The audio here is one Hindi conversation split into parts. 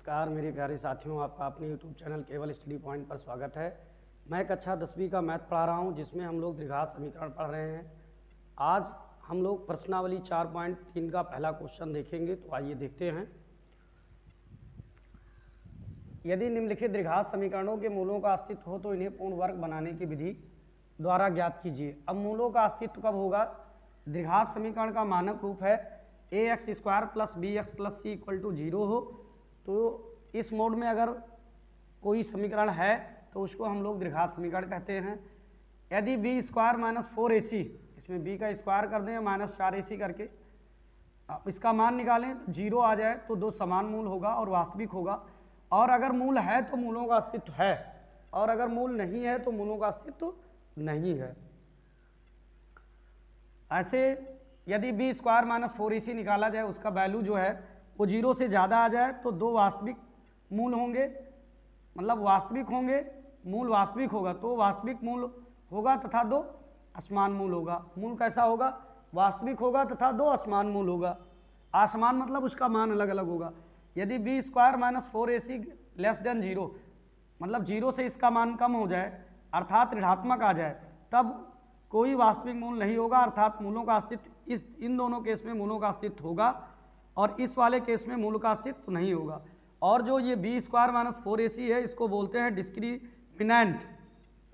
नमस्कार मेरे प्यारे साथियों, आपका अपने YouTube चैनल केवल स्टडी पॉइंट पर स्वागत है। मैं कक्षा 10वीं का मैथ पढ़ा रहा हूं, जिसमें हम लोग द्विघात समीकरण पढ़ रहे हैं। आज हम लोग प्रश्नावली 4.3 का पहला क्वेश्चन देखेंगे। तो आइए देखते हैं। यदि निम्नलिखित द्विघात समीकरणों के मूलों का अस्तित्व हो तो इन्हें पूर्ण वर्ग बनाने की विधि द्वारा ज्ञात कीजिए। अब मूलों का अस्तित्व कब होगा? द्विघात समीकरण का मानक रूप है ax² + bx + c = 0 हो। तो इस मोड में अगर कोई समीकरण है तो उसको हम लोग द्विघात समीकरण कहते हैं। यदि b² - 4ac, इसमें b का स्क्वायर कर दें -4ac करके, अब इसका मान निकालें तो 0 आ जाए तो दो समान मूल होगा और वास्तविक होगा। और अगर मूल है तो मूलों का अस्तित्व है, और अगर मूल नहीं है तो मूलों का अस्तित्व नहीं है। ऐसे यदि b² - 4ac निकाला जाए, उसका वैल्यू जो है वो 0 से ज़्यादा आ जाए तो दो वास्तविक मूल होंगे, मतलब वास्तविक होंगे, मूल वास्तविक होगा तो वास्तविक मूल होगा तथा दो असमान मूल होगा। मूल कैसा होगा? वास्तविक होगा तथा दो असमान मूल होगा। असमान मतलब उसका मान अलग अलग होगा। यदि b² - 4ac < 0, मतलब 0 से इसका मान कम हो जाए अर्थात ऋणात्मक आ जाए, तब कोई वास्तविक मूल नहीं होगा, अर्थात मूलों का अस्तित्व इन दोनों केस में मूलों का अस्तित्व होगा और इस वाले केस में मूल का अस्तित्व नहीं होगा। और जो ये b² - 4ac है, इसको बोलते हैं डिस्क्रिमिनेंट,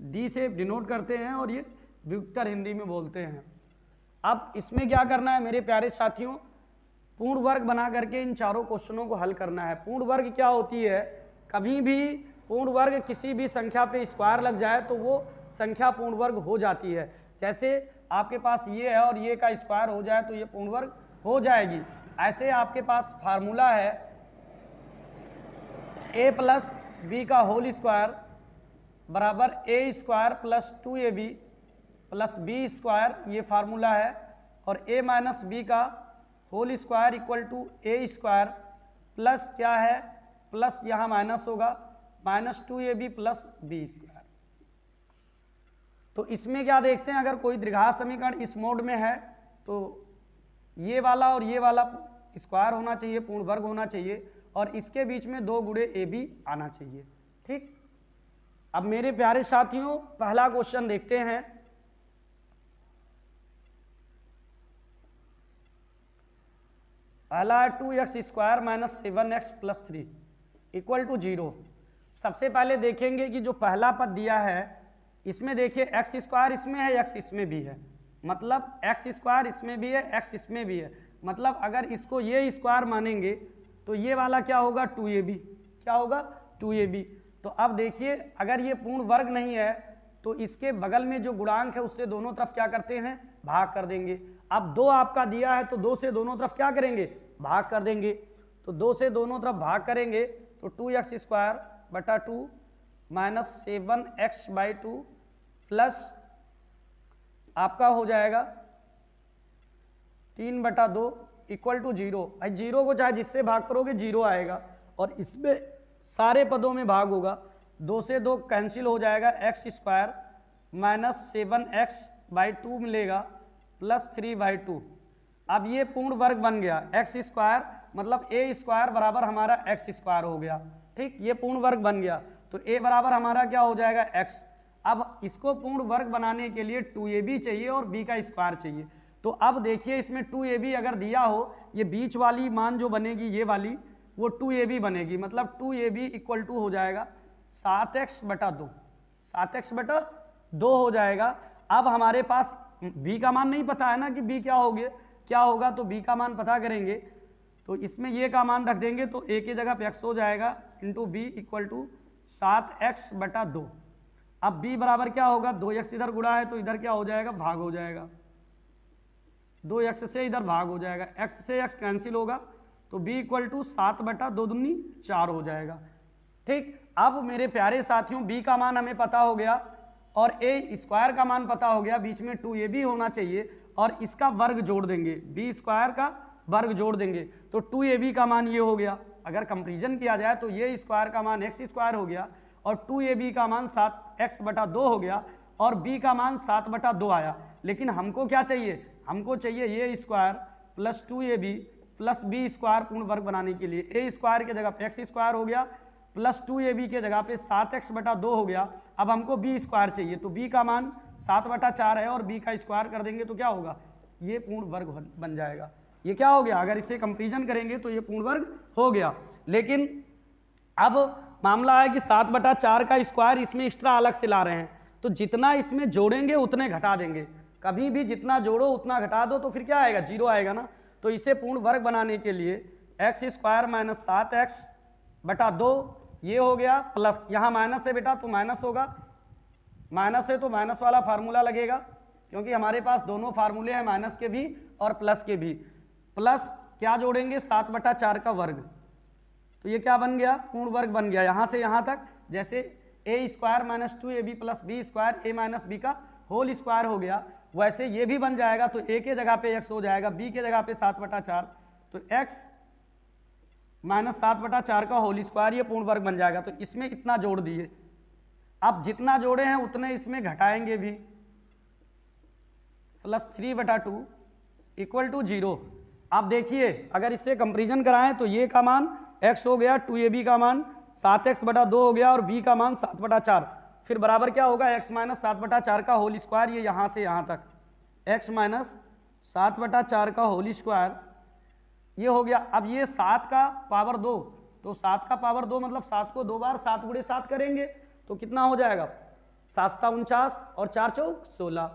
डी से डिनोट करते हैं और ये व्युत्तर हिंदी में बोलते हैं। अब इसमें क्या करना है मेरे प्यारे साथियों? पूर्ण वर्ग बना करके इन चारों क्वेश्चनों को हल करना है। पूर्ण वर्ग क्या होती है? कभी भी पूर्ण वर्ग किसी भी संख्या पे स्क्वायर लग जाए तो वो संख्या पूर्ण वर्ग हो जाती है। जैसे आपके पास ये है और ये का स्क्वायर हो जाए तो ये पूर्ण वर्ग हो जाएगी। ऐसे आपके पास फार्मूला है a + b का होल स्क्वायर बराबर a² + 2ab + b², ये फार्मूला है। और a - b का होल स्क्वायर = a² प्लस क्या है, प्लस यहाँ माइनस होगा -2ab + b²। तो इसमें क्या देखते हैं, अगर कोई द्विघात समीकरण इस मोड में है तो ये वाला और ये वाला स्क्वायर होना चाहिए, पूर्ण वर्ग होना चाहिए, और इसके बीच में 2 गुणे ab आना चाहिए। ठीक, अब मेरे प्यारे साथियों पहला क्वेश्चन देखते हैं। पहला है 2x² - 7x + 3 = 0। सबसे पहले देखेंगे कि जो पहला पद दिया है इसमें देखिए x² इसमें है, x इसमें भी है, मतलब x² इसमें भी है, x इसमें भी है, मतलब अगर इसको ये स्क्वायर मानेंगे तो ये वाला क्या होगा? 2ab। क्या होगा? 2ab। तो अब देखिए अगर ये पूर्ण वर्ग नहीं है तो इसके बगल में जो गुणांक है उससे दोनों तरफ क्या करते हैं? भाग कर देंगे। अब 2 आपका दिया है तो 2 से दोनों तरफ क्या करेंगे? भाग कर देंगे। तो 2 से दोनों तरफ भाग करेंगे तो 2x² / 2 - 7x/2 प्लस आपका हो जाएगा 3/2 = 0। भाई 0 को चाहे जिससे भाग करोगे 0 आएगा, और इसमें सारे पदों में भाग होगा। 2 से 2 कैंसिल हो जाएगा, x² - 7x/2 मिलेगा प्लस 3/2। अब ये पूर्ण वर्ग बन गया। x² मतलब a² बराबर हमारा x² हो गया। ठीक, ये पूर्ण वर्ग बन गया तो a बराबर हमारा क्या हो जाएगा? x। अब इसको पूर्ण वर्ग बनाने के लिए 2ab चाहिए और b का स्क्वायर चाहिए। तो अब देखिए इसमें 2ab अगर दिया हो, ये बीच वाली मान जो बनेगी ये वाली वो 2ab बनेगी, मतलब 2ab = हो जाएगा 7x/2। 7x/2 हो जाएगा। अब हमारे पास b का मान नहीं पता है ना कि b क्या होगा, तो b का मान पता करेंगे तो इसमें ये का मान रख देंगे तो a की जगह पे x हो जाएगा इंटू b = 7x/2। अब b बराबर क्या होगा? 2x इधर गुणा है तो इधर क्या हो जाएगा? भाग हो जाएगा। 2x से इधर भाग हो जाएगा, x से x कैंसिल होगा तो b = 7/2 दूनी 4 हो जाएगा। ठीक, अब मेरे प्यारे साथियों b का मान हमें पता हो गया और a² का मान पता हो गया, बीच में 2ab होना चाहिए और इसका वर्ग जोड़ देंगे, b² का वर्ग जोड़ देंगे तो 2ab का मान ये हो गया। अगर कंपैरिजन किया जाए तो ये स्क्वायर का मान x² हो गया और 2ab का मान 7x/2 हो गया और b का मान 7/2 आया। लेकिन हमको क्या चाहिए? हमको चाहिए ये square plus 2ab plus B square पूर्ण वर्ग बनाने के लिए ए स्क्वायर की जगह पे एक्स स्क्वायर हो गया प्लस 2ab के जगह पे 7x बटा 2 हो गया। अब हमको बी स्क्वायर चाहिए तो बी का मान 7/4 है और बी का स्क्वायर कर देंगे तो क्या होगा, ये पूर्ण वर्ग बन जाएगा। ये क्या हो गया, अगर इसे कंपेरिजन करेंगे तो ये पूर्ण वर्ग हो गया। लेकिन अब मामला है कि 7/4 का स्क्वायर इसमें एक्स्ट्रा अलग से ला रहे हैं, तो जितना इसमें जोड़ेंगे उतने घटा देंगे। कभी भी जितना जोड़ो उतना घटा दो तो फिर क्या आएगा, 0 आएगा ना। तो इसे पूर्ण वर्ग बनाने के लिए एक्स स्क्वायर माइनस 7x बटा 2 ये हो गया, प्लस यहाँ माइनस है बेटा तो माइनस होगा, माइनस है तो माइनस वाला फार्मूला लगेगा क्योंकि हमारे पास दोनों फार्मूले हैं माइनस के भी और प्लस के भी। प्लस क्या जोड़ेंगे 7/4 का वर्ग, तो ये क्या बन गया, पूर्ण वर्ग बन गया। यहाँ से यहाँ तक जैसे A square minus 2ab plus B square A minus B का होल स्क्वायर हो गया, वैसे ये भी बन जाएगा। तो ए के जगह पे x हो जाएगा, बी के जगह पे 7/4, तो x माइनस 7/4 का होल स्क्वायर ये पूर्ण वर्ग बन जाएगा। तो इसमें इतना जोड़ दिए, अब जितना जोड़े हैं उतने इसमें घटाएंगे भी, प्लस 3/2 इक्वल टू 0। आप देखिए अगर इससे कंपेरिजन कराएं तो ये का मान x हो गया, 2ab का मान 7x बटा 2 हो गया और b का मान 7/4, फिर बराबर क्या होगा x माइनस 7/4 का होल स्क्वायर, ये यहाँ से यहाँ तक x माइनस 7/4 का होल स्क्वायर ये हो गया। अब ये 7 का पावर 2, तो 7 का पावर 2 मतलब 7 को 2 बार 7 गुणे 7 करेंगे तो कितना हो जाएगा, 7 49 और 4 चौक 16,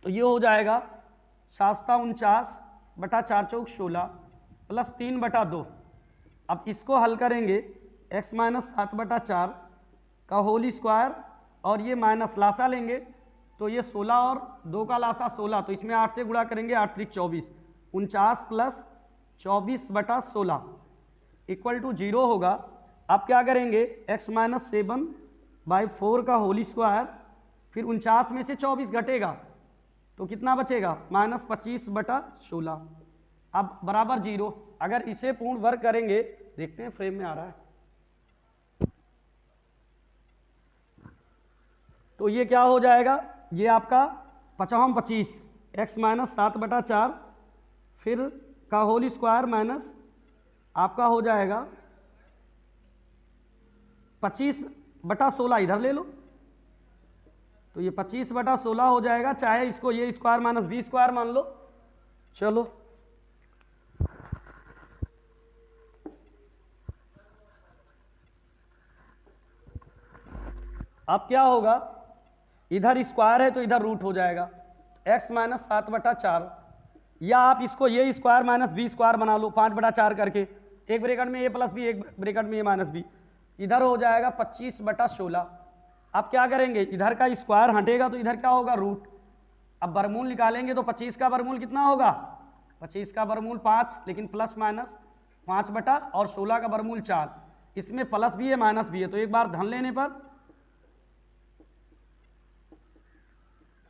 तो ये हो जाएगा 7 49 बटा 4 चौक 16 प्लस 3/2। अब इसको हल करेंगे x माइनस 7/4 का होल स्क्वायर और ये माइनस लासा लेंगे तो ये 16 और 2 का लासा 16, तो इसमें 8 से गुणा करेंगे 8 त्रिक 24, 49 प्लस 24/16 इक्वल टू 0 होगा। अब क्या करेंगे x माइनस 7/4 का होल स्क्वायर, फिर 49 में से 24 घटेगा तो कितना बचेगा, माइनस 25/16, अब बराबर 0। अगर इसे पूर्ण वर्ग करेंगे, देखते हैं फ्रेम में आ रहा है, तो ये क्या हो जाएगा, ये आपका 55 x माइनस 7/4 फिर का होल स्क्वायर माइनस आपका हो जाएगा 25/16, इधर ले लो तो ये 25/16 हो जाएगा, चाहे इसको ये स्क्वायर माइनस बी स्क्वायर मान लो। चलो अब क्या होगा, इधर स्क्वायर है तो इधर रूट हो जाएगा, x माइनस 7/4 या आप इसको ये स्क्वायर माइनस बी स्क्वायर बना लो 5/4 करके, एक ब्रैकेट में a प्लस बी एक ब्रैकेट में a माइनस बी, इधर हो जाएगा 25/16। अब क्या करेंगे, इधर का स्क्वायर हटेगा तो इधर क्या होगा, रूट। अब वर्गमूल निकालेंगे तो 25 का वर्गमूल कितना होगा, 25 का वर्गमूल 5, लेकिन प्लस माइनस 5 बटा और 16 का वर्गमूल 4, इसमें प्लस भी है माइनस भी है, तो एक बार धन लेने पर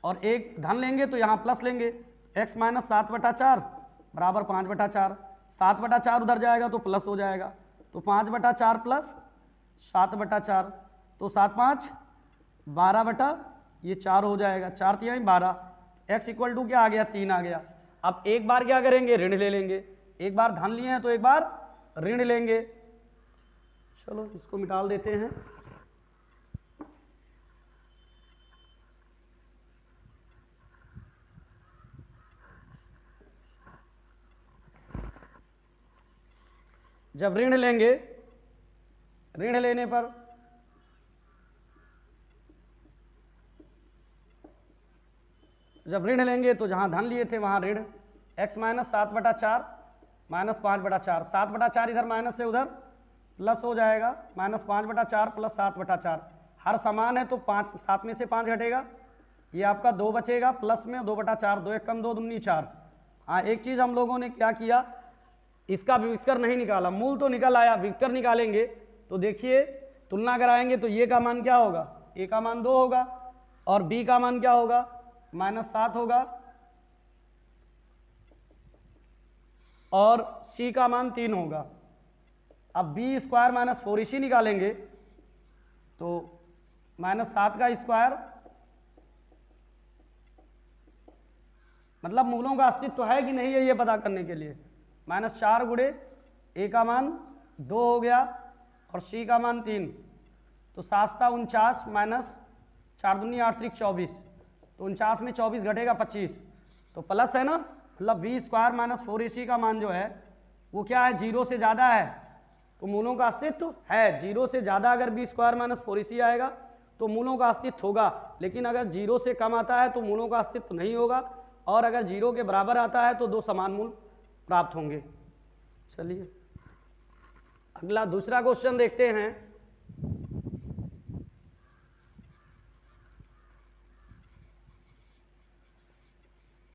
और एक धन लेंगे तो यहाँ प्लस लेंगे, x माइनस 7/4 बराबर 5/4, 7/4 उधर जाएगा तो प्लस हो जाएगा, तो 5/4 प्लस 7/4, तो 7 5 12 ये 4 हो जाएगा, 4 3 12, x इक्वल टू क्या आ गया, 3 आ गया। अब एक बार क्या करेंगे, ऋण ले लेंगे, एक बार धन लिए हैं तो एक बार ऋण लेंगे। चलो इसको मिटाल देते हैं, जब ऋण लेंगे, ऋण लेने पर जब ऋण लेंगे तो जहां धन लिए थे वहां ऋण, x माइनस 7/4 माइनस 5/4, 7/4 इधर माइनस से उधर प्लस हो जाएगा, माइनस 5/4 प्लस 7/4, हर समान है तो 5 7 में से 5 घटेगा, ये आपका 2 बचेगा, प्लस में 2/4, 2 1 कम 2 दूनी 4। हाँ एक चीज़ हम लोगों ने क्या किया, इसका विविक्तर नहीं निकाला, मूल तो निकल आया, विविक्तर निकालेंगे तो देखिए तुलना कराएंगे तो ये का मान क्या होगा, a का मान 2 होगा और b का मान क्या होगा, -7 होगा और c का मान 3 होगा। अब b स्क्वायर माइनस 4 इसी निकालेंगे तो -7 का स्क्वायर मतलब मूलों का अस्तित्व है कि नहीं है ये पता करने के लिए, माइनस 4 गुणे ए का मान 2 हो गया और सी का मान 3, तो 7 माइनस 4 दूनी 8 त्रिक 24, तो 49 में 24 घटेगा 25, तो प्लस है ना, मतलब वी स्क्वायर माइनस 4ac का मान जो है वो क्या है, 0 से ज़्यादा है, तो मूलों का अस्तित्व है। 0 से ज़्यादा अगर बी स्क्वायर माइनस 4ac आएगा तो मूलों का अस्तित्व होगा, लेकिन अगर 0 से कम आता है तो मूलों का अस्तित्व नहीं होगा, और अगर 0 के बराबर आता है तो 2 समान मूल प्राप्त होंगे। चलिए अगला दूसरा क्वेश्चन देखते हैं।